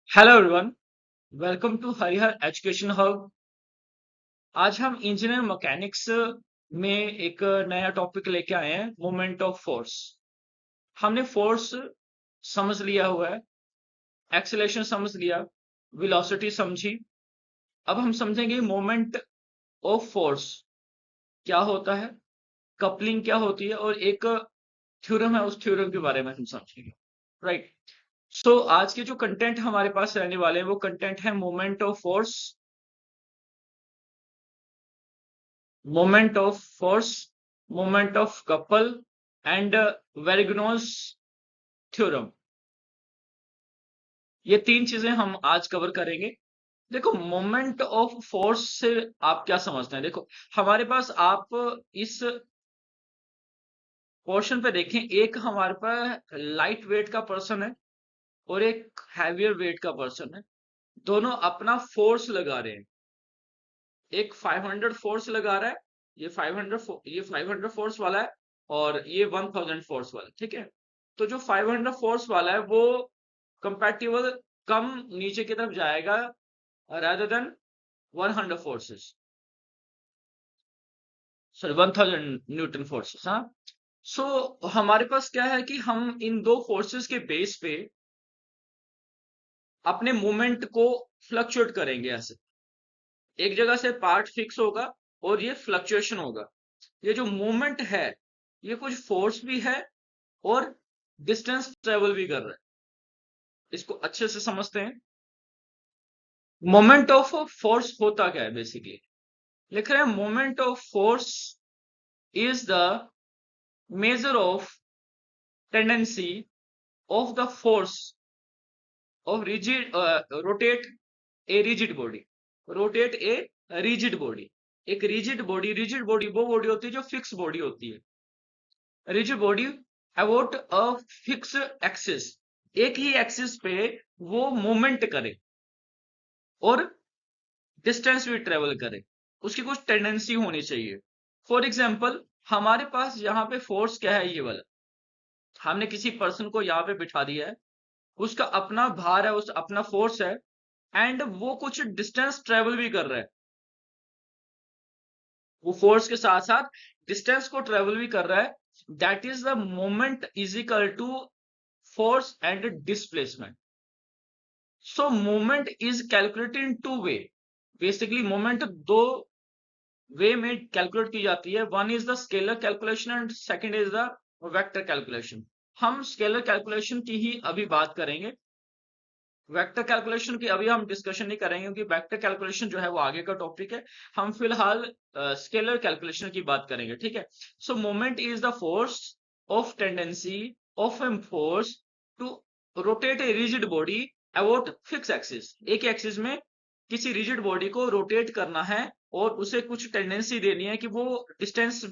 Hello everyone, welcome to Harihar education hub. आज हम engineer mechanics में एक नया टॉपिक लेके आए हैं, मोमेंट ऑफ फोर्स। हमने फोर्स समझ लिया हुआ है, एक्सेलरेशन समझ लिया, वेलोसिटी समझी। अब हम समझेंगे मोमेंट ऑफ फोर्स क्या होता है, कपलिंग क्या होती है, और एक थ्योरम है, उस थ्योरम के बारे में हम समझेंगे। राइट। सो आज के जो कंटेंट हमारे पास रहने वाले हैं वो कंटेंट है moment of force, moment of force, moment of couple and Verigno's theorem। ये तीन चीजें हम आज कवर करेंगे। देखो, मोमेंट ऑफ फोर्स से आप क्या समझते हैं? देखो, हमारे पास आप इस पोर्शन पे देखें, एक हमारे पास लाइट वेट का पर्सन है और एक हैवियर वेट का पर्सन है। दोनों अपना फोर्स लगा रहे हैं। एक 500 फोर्स लगा रहा है, ये 500 फोर्स वाला है, और ये 1000 फोर्स वाला, ठीक है। तो जो 500 फोर्स वाला है वो कंपैरेटिवल कम नीचे की तरफ जाएगा rather than 100 forces, sorry 1000 newton forces. हाँ। सो हमारे पास क्या है कि हम इन दो फोर्सेस के बेस पे अपने मोमेंट को फ्लक्चुएट करेंगे। ऐसे एक जगह से पार्ट फिक्स होगा और ये फ्लक्चुएशन होगा। ये जो मूवमेंट है ये कुछ फोर्स भी है और डिस्टेंस ट्रेवल भी कर रहा है। इसको अच्छे से समझते हैं। मोमेंट ऑफ फोर्स होता क्या है? बेसिकली लिख रहे हैं, moment of force is the measure of tendency of the force of rigid rotate a rigid body, rotate a rigid body. एक रिजिड बॉडी वो बॉडी होती है जो फिक्स बॉडी होती है। Rigid body about a fix axis, एक ही axis पे वो मूवमेंट करे और डिस्टेंस भी ट्रेवल करे, उसकी कुछ टेंडेंसी होनी चाहिए। फॉर एग्जाम्पल, हमारे पास यहाँ पे फोर्स क्या है? ये वाला, हमने किसी पर्सन को यहाँ पे बिठा दिया है, उसका अपना भार है, उस अपना फोर्स है, एंड वो कुछ डिस्टेंस ट्रेवल भी कर रहा है। वो फोर्स के साथ साथ डिस्टेंस को ट्रेवल भी कर रहा है। That is the moment is equal to force and displacement. So moment is calculated in two way. Basically moment दो वे में कैलकुलेट की जाती है। One is the scalar calculation and second is the vector calculation. हम scalar calculation की ही अभी बात करेंगे, वेक्टर कैलकुलेशन की अभी हम डिस्कशन नहीं करेंगे क्योंकि वेक्टर कैलकुलेशन जो है वो आगे का टॉपिक है। हम फिलहाल स्केलर कैलकुलेशन की बात करेंगे, ठीक है। So moment is the force of tendency of an force to rotate a rigid body about fix axis. एक एक्सिस में किसी रिजिड बॉडी को रोटेट करना है और उसे कुछ टेंडेंसी देनी है कि वो डिस्टेंस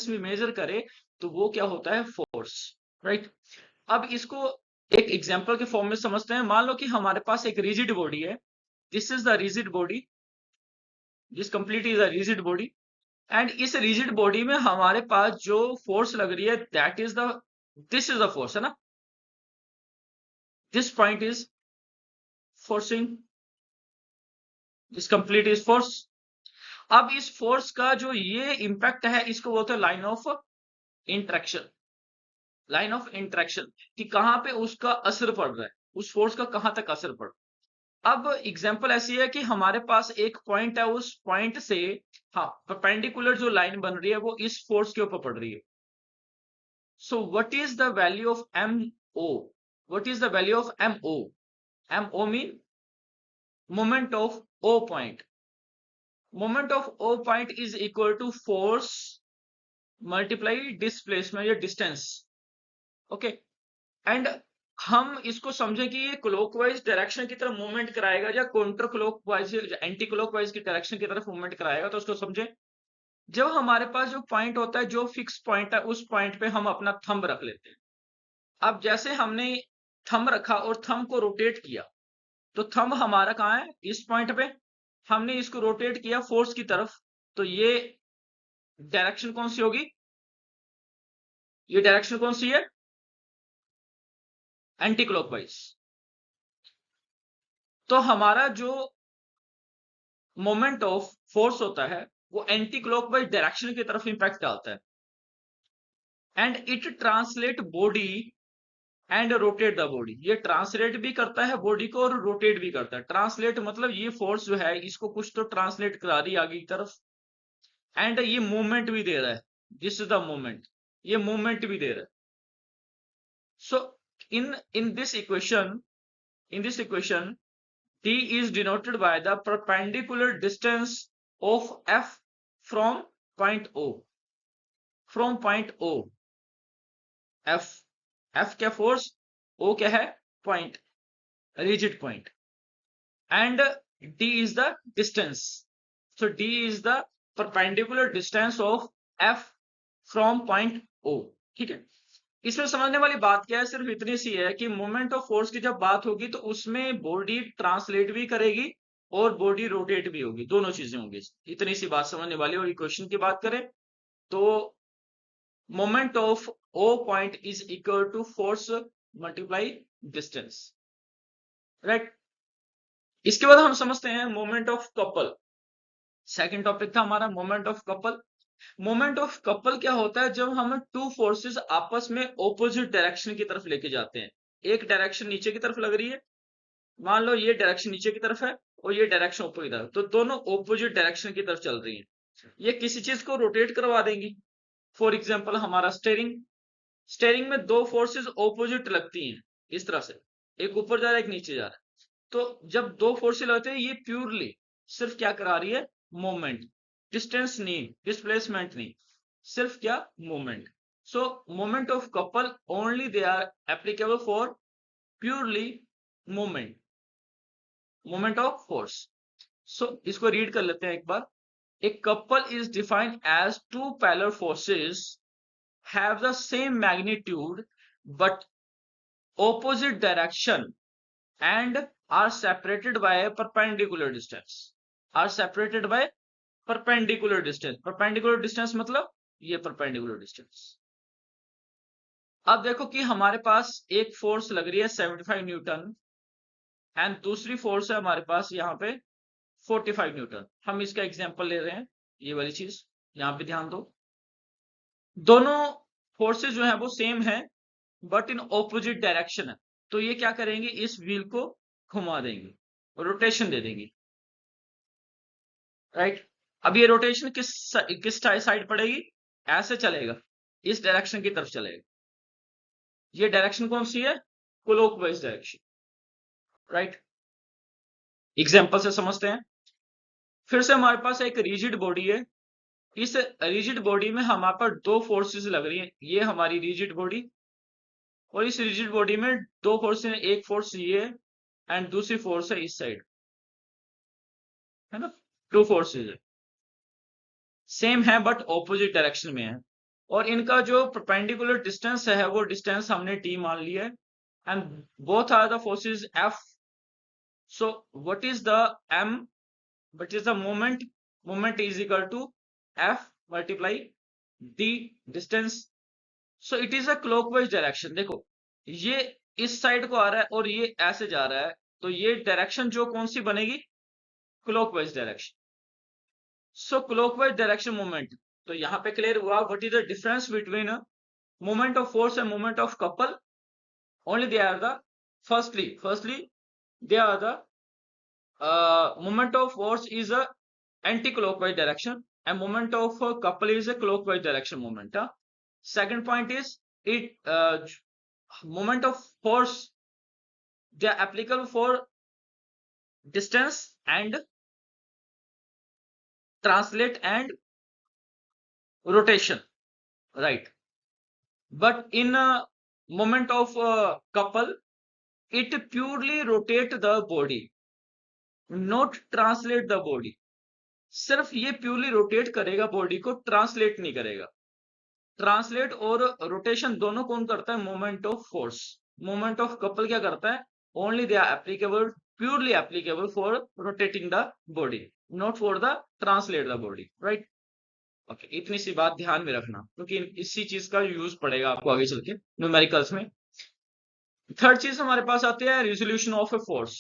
भी मेजर करे, तो वो क्या होता है? फोर्स। राइट। अब इसको एक एग्जांपल के फॉर्म में समझते हैं। मान लो कि हमारे पास एक रिजिड बॉडी है, this is the rigid body, this complete is a rigid body, and इस रिजिड बॉडी में हमारे पास जो फोर्स लग रही है that is the, this is the force, है ना। This point is forcing, this complete is force. अब इस फोर्स का जो ये इंपैक्ट है इसको बोलते हैं line of interaction. Line of interaction कि कहां पे उसका असर पड़ रहा है, उस फोर्स का कहां तक असर पड़ रहा है। अब एग्जांपल ऐसी है कि हमारे पास एक पॉइंट है, उस पॉइंट से, हाँ, परपेंडिकुलर जो लाइन बन रही है वो इस फोर्स के ऊपर पड़ रही है। So what is the value of M O? What is the value of M O? M O mean moment of O point. Moment of O point is equal to force multiply displacement या distance. Okay. And हम इसको समझे कि ये clockwise direction की तरफ movement कराएगा या काउंटर क्लॉकवाइज एंटी क्लॉकवाइज की डायरेक्शन की तरफ मूवमेंट कराएगा, तो उसको समझे। जब हमारे पास जो पॉइंट होता है, जो फिक्स पॉइंट है, उस पॉइंट पे हम अपना थंब रख लेते हैं। अब जैसे हमने थंब रखा और थंब को रोटेट किया, तो थंब हमारा कहाँ है? इस पॉइंट पे। हमने इसको रोटेट किया फोर्स की तरफ, तो ये डायरेक्शन कौन सी होगी? ये डायरेक्शन कौन सी है? Anti clockwise. तो हमारा जो मोमेंट ऑफ फोर्स होता है वो एंटी क्लॉकवाइज डायरेक्शन की तरफ इंपैक्ट डालता है, and it translate body and rotate the body. ये ट्रांसलेट भी करता है बॉडी को और रोटेट भी करता है। ट्रांसलेट मतलब ये फोर्स जो है इसको कुछ तो ट्रांसलेट करा रही है आगे की तरफ, एंड ये मूवमेंट भी दे रहा है। दिस इज द मूवमेंट, ये मूवमेंट भी दे रहा है। So in this equation d is denoted by the perpendicular distance of f from point O, from point O। f क्या फोर्स, O क्या है point, rigid point, and d is the distance। so d is the perpendicular distance of f from point O। ठीक है, इसमें समझने वाली बात क्या है, सिर्फ इतनी सी है कि मोमेंट ऑफ फोर्स की जब बात होगी तो उसमें बॉडी ट्रांसलेट भी करेगी और बॉडी रोटेट भी होगी, दोनों चीजें होंगी। इतनी सी बात समझने वाली। और इक्वेशन की बात करें तो moment of O point is equal to force multiply distance, right. इसके बाद हम समझते हैं moment of couple. Second topic था हमारा moment of couple. Moment of couple क्या होता है, जब हम टू फोर्सेस आपस में ऑपोजिट डायरेक्शन की तरफ लेके जाते हैं। एक डायरेक्शन नीचे की तरफ लग रही है, मान लो ये डायरेक्शन नीचे की तरफ है और ये डायरेक्शन ऊपर की तरफ, तो दोनों ऑपोजिट डायरेक्शन की तरफ चल रही हैं। ये किसी चीज को रोटेट करवा देंगी। फॉर एग्जाम्पल हमारा स्टेयरिंग में दो फोर्सेस ऑपोजिट लगती हैं इस तरह से, एक ऊपर जा रहा है एक नीचे जा रहा है। तो जब दो फोर्सेस लगते हैं ये प्योरली सिर्फ क्या करा रही है, मूवमेंट, डिस्टेंस नहीं, डिस्प्लेसमेंट नहीं, सिर्फ क्या, movement. So moment of couple only they are applicable for purely movement, moment of force. So इसको रीड कर लेते हैं एक बार। A couple is defined as two parallel forces have the same magnitude but opposite direction and are separated by a perpendicular distance, are separated by perpendicular distance। perpendicular distance मतलब ये perpendicular distance। अब देखो कि हमारे पास एक force लग रही है 75 न्यूटन एंड दूसरी फोर्स है हमारे पास यहाँ पे 45 न्यूटन। हम इसका एग्जांपल ले रहे हैं, ये वाली चीज यहाँ पे ध्यान दो। दोनों फोर्सेस जो है वो सेम है बट इन ऑपोजिट डायरेक्शन है, तो ये क्या करेंगे, इस व्हील को घुमा देंगे, रोटेशन दे देंगे, राइट। अब ये रोटेशन किस साइड पड़ेगी, ऐसे चलेगा, इस डायरेक्शन की तरफ चलेगा। ये डायरेक्शन कौन सी है, क्लॉकवाइज डायरेक्शन, राइट। एग्जांपल से समझते हैं। फिर से हमारे पास एक रिजिड बॉडी है, इस रिजिड बॉडी में हमारे पास दो फोर्सेस लग रही है, ये हमारी रिजिड बॉडी, और इस रिजिड बॉडी में दो फोर्स है, एक फोर्स ये एंड दूसरी फोर्स है इस साइड, है ना, टू फोर्सेस है, सेम है बट ऑपोजिट डायरेक्शन में है। और इनका जो परपेंडिकुलर डिस्टेंस है वो डिस्टेंस हमने टी मान लिया है, and both are the forces F. So what is the M, what is the moment, moment is equal to F multiply the distance. So it is a clockwise direction. देखो ये इस side को आ रहा है और ये ऐसे जा रहा है, तो ये डायरेक्शन जो कौन सी बनेगी, clockwise direction. So clockwise direction moment, तो यहां पे क्लियर हुआ what is the difference between moment of force and moment of couple. Only they are the firstly they are the moment of force is a anti clockwise direction and moment of couple is a clockwise direction moment। Second point is it moment of force, they are applicable for distance and translate and rotation, right। But in moment of couple it purely rotate the body, not translate the body। सिर्फ ये purely rotate करेगा body को, translate नहीं करेगा। Translate और rotation दोनों कौन करता है, moment of force. Moment of couple क्या करता है, only they are applicable, purely applicable for rotating the body, not for the translate the body, right. Okay, इतनी सी बात ध्यान में रखना क्योंकि इसी चीज का यूज पड़ेगा आपको आगे चल के न्यूमेरिकल्स में। थर्ड चीज हमारे पास आती है resolution of a force.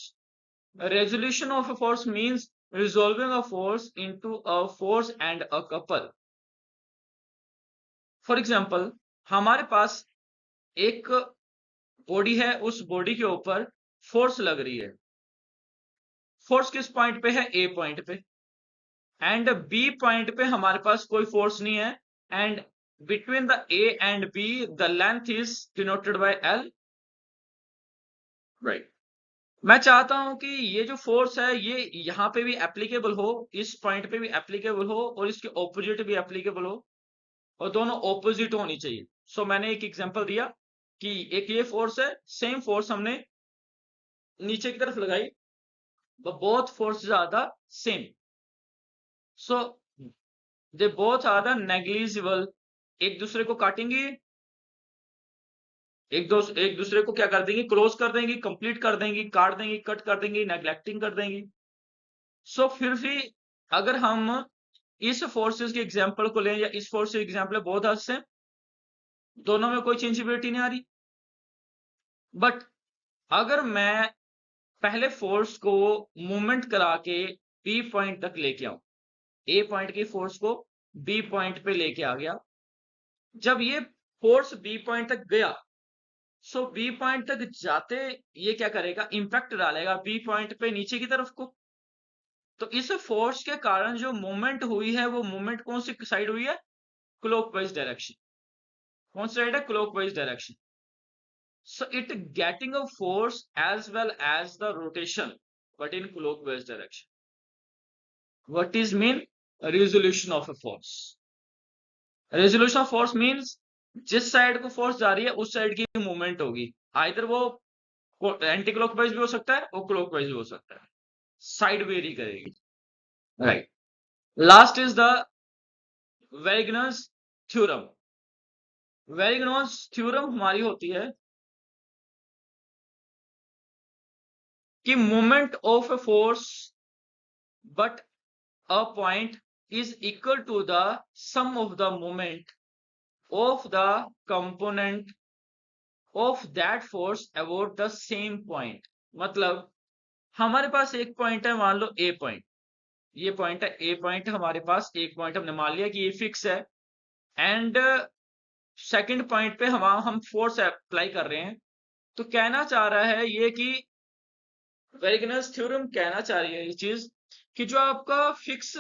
Resolution of a force means resolving a force into a force and a couple. For example, हमारे पास एक बॉडी है, उस बॉडी के ऊपर फोर्स लग रही है। फोर्स किस पॉइंट पे है? ए पॉइंट पे। एंड बी पॉइंट पे हमारे पास कोई फोर्स नहीं है। And between the A and be the length is denoted by L, right. मैं चाहता हूं कि ये जो फोर्स है ये यहां पे भी एप्लीकेबल हो, इस पॉइंट पे भी एप्लीकेबल हो, और इसके ऑपोजिट भी एप्लीकेबल हो, और दोनों ऑपोजिट होनी चाहिए। सो मैंने एक एग्जांपल दिया कि एक ये फोर्स है, सेम फोर्स हमने नीचे की तरफ लगाई, both forces are the same, so they both are the negligible. एक दूसरे को काटेंगे, एक दूसरे को क्या कर देंगे? क्रॉस कर देंगे, कंप्लीट कर देंगे, काट देंगे, कट कर देंगे, नेग्लेक्टिंग कर देंगे। सो फिर भी अगर हम इस फोर्सेस के एग्जांपल को लें या इस फोर्स के एग्जांपल, बहुत हद से दोनों में कोई चेंजेबिलिटी नहीं आ रही। बट अगर मैं पहले फोर्स को मूवमेंट करा के बी पॉइंट तक लेके आऊं, ए पॉइंट की फोर्स को बी पॉइंट पे लेके आ गया, जब ये फोर्स बी पॉइंट तक गया, सो बी पॉइंट तक जाते ये क्या करेगा? इंपैक्ट डालेगा बी पॉइंट पे नीचे की तरफ को। तो इस फोर्स के कारण जो मूवमेंट हुई है, वो मूवमेंट कौन सी साइड हुई है? Clockwise direction. कौन सी साइड है? Clockwise direction. So it getting a force as well as the rotation, but in clockwise direction. What is mean? Resolution of a force. Resolution of force means जिस side को force जा रही है उस side की movement होगी। Either वो anti clockwise भी हो सकता है और क्लॉकवाइज भी हो सकता है, साइड वेरी करेगी, right. Last is the Varignon's theorem. Varignon's theorem हमारी होती है कि moment of a force but a point is equal to the sum of the moment of the component of that force about the same point। मतलब हमारे पास एक point है, मान लो ए point, ये पॉइंट है ए पॉइंट, हमारे पास एक पॉइंट हमने मान लिया कि ये फिक्स है। एंड सेकंड पॉइंट पे हम फोर्स अप्लाई कर रहे हैं। तो कहना चाह रहा है ये कि वेरिग्नस थ्योरम कहना चाह रही है ये चीज कि जो आपका फिक्स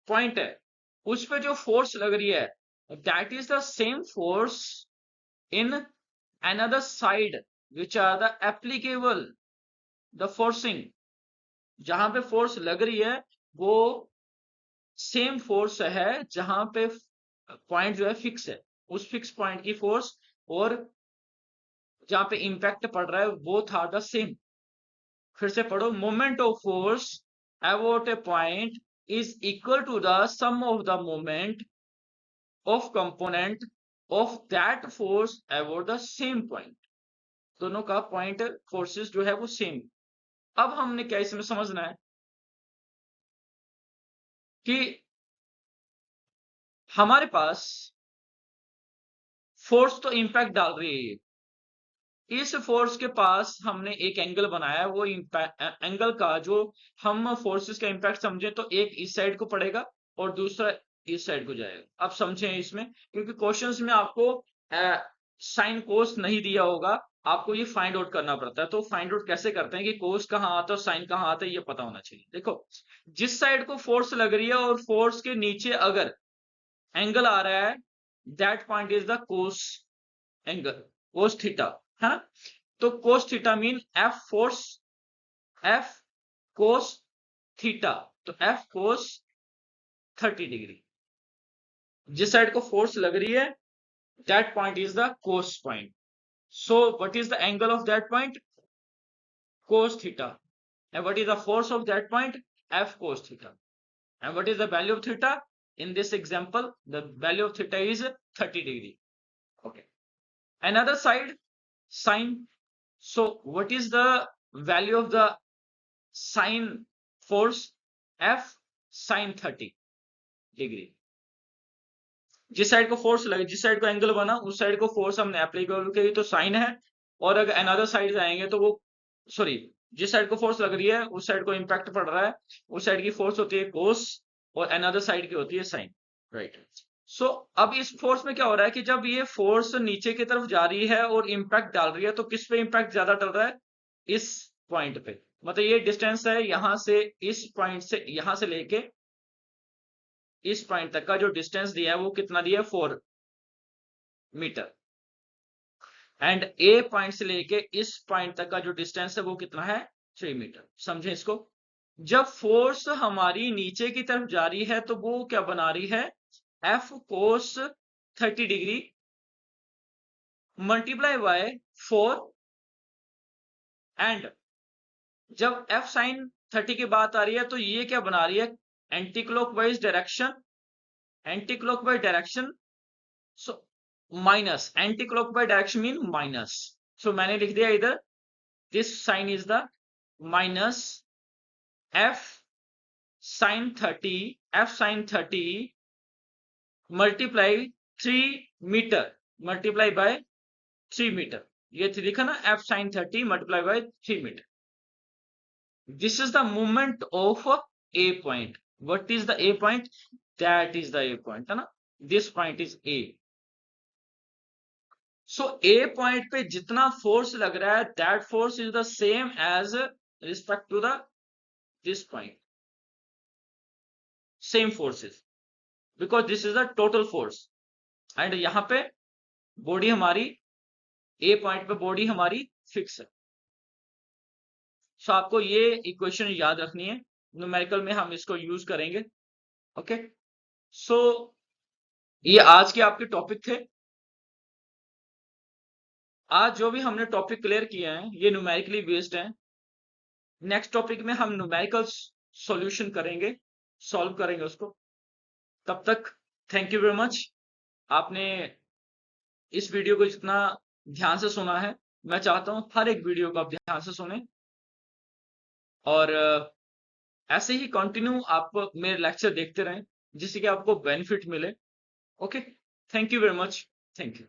पॉइंट है उस पे जो फोर्स लग रही है, that is the same force in another side which are the applicable, the forcing. जहां पे फोर्स लग रही है वो सेम फोर्स है जहां पे पॉइंट जो है फिक्स है, उस फिक्स पॉइंट की फोर्स और जहां पे इंपैक्ट पड़ रहा है बोथ आर द सेम। फिर से पढ़ो, moment of force about A point is equal to the sum of the moment of component of that force about the same point। दोनों का पॉइंट फोर्सेस जो है वो सेम। अब हमने क्या इसमें समझना है कि हमारे पास फोर्स तो इंपैक्ट डाल रही है, इस फोर्स के पास हमने एक एंगल बनाया, वो एंगल का जो हम फोर्सेस का इंपैक्ट समझे तो एक इस साइड को पड़ेगा और दूसरा इस साइड को जाएगा। अब समझें इसमें, क्योंकि क्वेश्चंस में आपको साइन कोस नहीं दिया होगा, आपको ये फाइंड आउट करना पड़ता है। तो फाइंड आउट कैसे करते हैं कि कोस कहाँ आता है और साइन कहाँ आता है, ये पता होना चाहिए। देखो, जिस साइड को फोर्स लग रही है और फोर्स के नीचे अगर एंगल आ रहा है, that point is the cos angle, cos theta, है ना। तो cos theta mean F force, F cos theta, तो एफ कोस 30 डिग्री। जिस साइड को फोर्स लग रही है that point is the cos point. So what is the angle of that point? Cos theta. And what is the force of that point? F cos theta. And what is the value of theta? In this example, the value of theta is 30 degree. Okay. Another side, sine. So what is the value of the sine force? F sine 30 degree। जिस side को force लगे, जिस side को angle बना, उस side को force हमने applicable की तो साइन है, और अगर अनदर साइड जाएंगे तो वो सॉरी जिस साइड को फोर्स लग रही है उस साइड को इम्पैक्ट पड़ रहा है, उस साइड की फोर्स होती है कोस और अनदर साइड की होती है साइन, राइट। सो अब इस फोर्स में क्या हो रहा है कि जब ये फोर्स नीचे की तरफ जा रही है और इम्पैक्ट डाल रही है तो किस पे इम्पैक्ट ज्यादा डल रहा है, इस पॉइंट पे। मतलब ये डिस्टेंस है यहां से, इस पॉइंट से यहां से लेके इस पॉइंट तक का जो डिस्टेंस दिया है वो कितना दिया है, 4 मीटर। एंड ए पॉइंट से लेके इस पॉइंट तक का जो डिस्टेंस है वो कितना है, 3 मीटर। समझे इसको। जब फोर्स हमारी नीचे की तरफ जा रही है तो वो क्या बना रही है, F cos 30 degree multiply by 4, and जब एफ साइन 30 की बात आ रही है तो ये क्या बना रही है, anti clockwise direction, anti clockwise direction. So minus, anti clockwise direction mean minus. So मैंने लिख दिया इधर, this sign is the minus F sine 30, F sine 30 multiply 3 metre multiply by 3 metre. ये लिखा ना, F sine 30 multiply by 3 metre. This is the movement of A point. What is the A point? That is the A point, है ना? This point is A. So A point पे जितना force लग रहा है, that force is the same as respect to the this point. Same forces, because this is the total force. And यहाँ पे body हमारी, A point पे body हमारी फिक्स है। सो आपको ये इक्वेशन याद रखनी है, न्यूमेरिकल में हम इसको यूज करेंगे। ओके, सो ये आज के आपके टॉपिक थे। आज जो भी हमने टॉपिक क्लियर किए हैं ये न्यूमेरिकली बेस्ड हैं। नेक्स्ट टॉपिक में हम न्यूमेरिकल सॉल्यूशन करेंगे, सॉल्व करेंगे उसको। तब तक थैंक यू वेरी मच। आपने इस वीडियो को जितना ध्यान से सुना है, मैं चाहता हूं हर एक वीडियो को आप ध्यान से सुने, और ऐसे ही कंटिन्यू आप मेरे लेक्चर देखते रहें जिससे कि आपको बेनिफिट मिले। Okay, thank you very much, thank you.